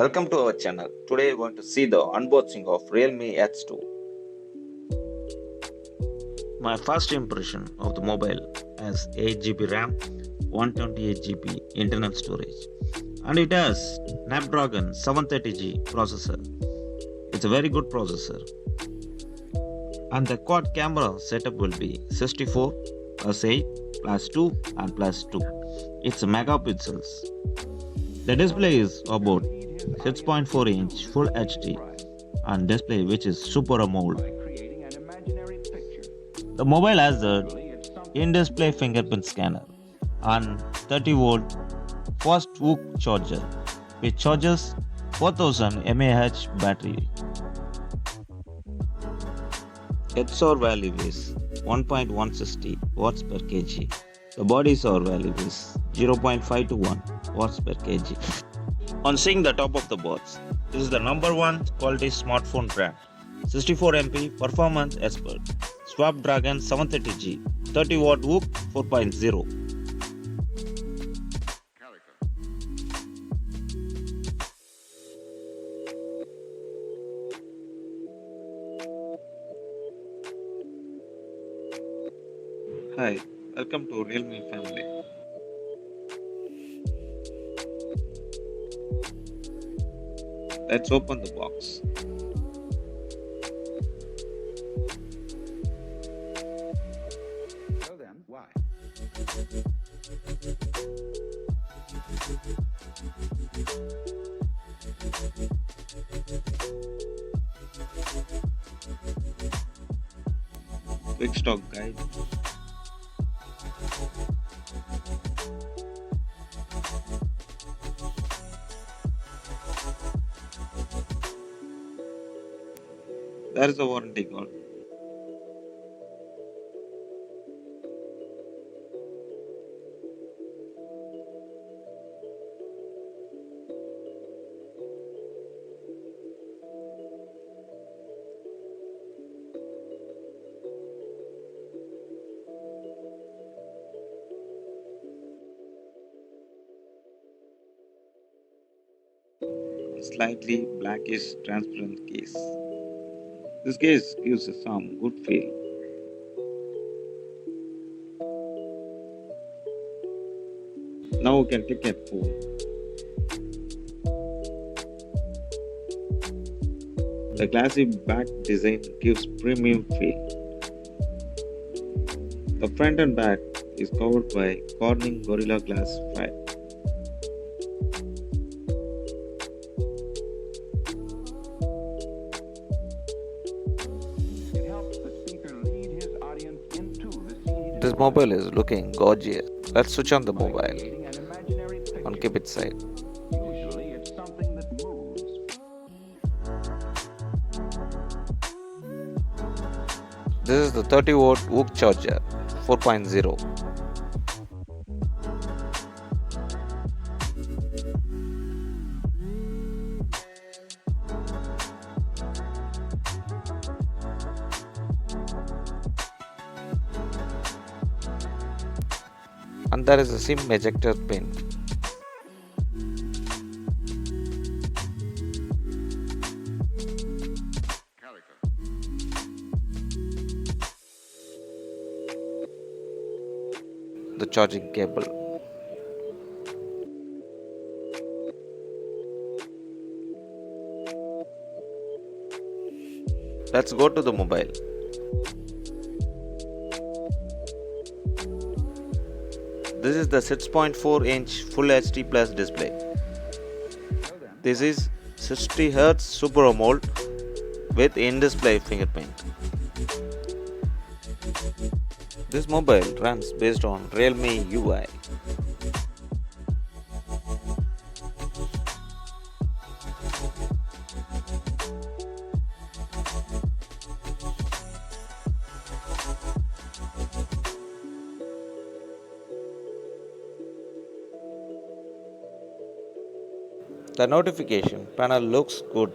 Welcome to our channel. Today we are going to see the unboxing of Realme X2. My first impression of the mobile has 8GB RAM, 128GB internal storage, and it has Snapdragon 730G processor. It's a very good processor, and the quad camera setup will be 64 plus 8 plus 2 and plus 2. It's megapixels. The display is about 6.4-inch Full HD and display which is Super AMOLED. The mobile has the in-display fingerprint scanner and 30-volt fast hook charger which charges 4000 mAh battery. XOR value is 1.160 watts per kg. The body SOR value is 0.5 to 1 watts per kg. On seeing the top of the box, this is the number one quality smartphone brand. 64MP performance expert, Snapdragon 730G, 30-watt hook 4.0. Hi, welcome to Realme family. Let's open the box. So then, why? Quick stock guide. There is a warranty card. Slightly blackish transparent case. This case gives some good feel. Now we can take a phone. The classy back design gives premium feel. The front and back is covered by Corning Gorilla Glass 5. It helps the speaker lead his audience into the scene. This mobile is looking gorgeous. Let's switch on the By mobile creating an imaginary on picture. keep it side. Usually it's something that moves. This is the 30-watt hook charger 4.0. And there is a SIM ejector pin. The charging cable. Let's go to the mobile. This is the 6.4-inch Full HD Plus display. So then, This is 60Hz Super AMOLED with in-display fingerprint. This mobile runs based on Realme UI. The notification panel looks good.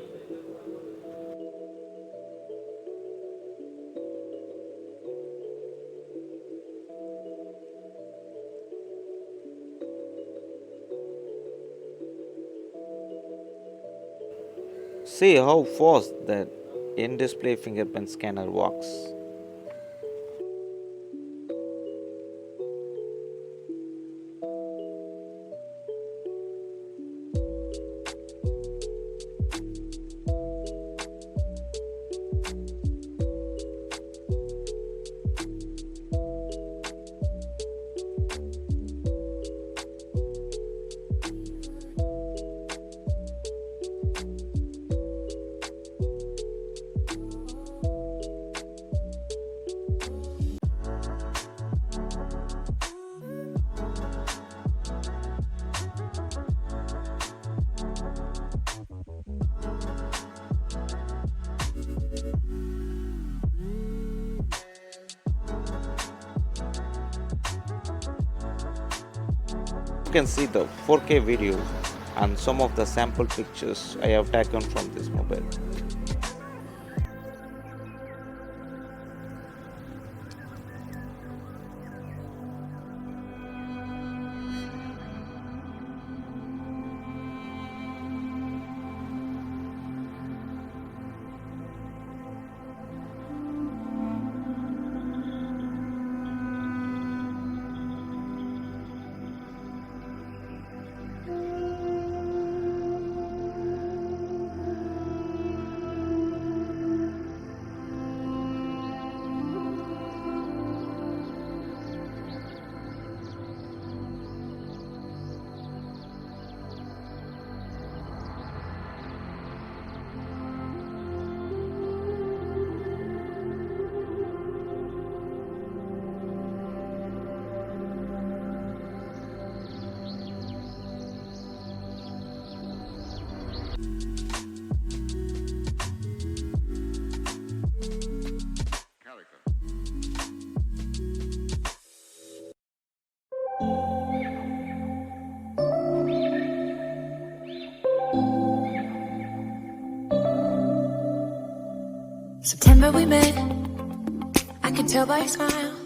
See how fast that in-display fingerprint scanner works. You can see the 4K video and some of the sample pictures I have taken from this mobile. September we met, I can tell by your smile.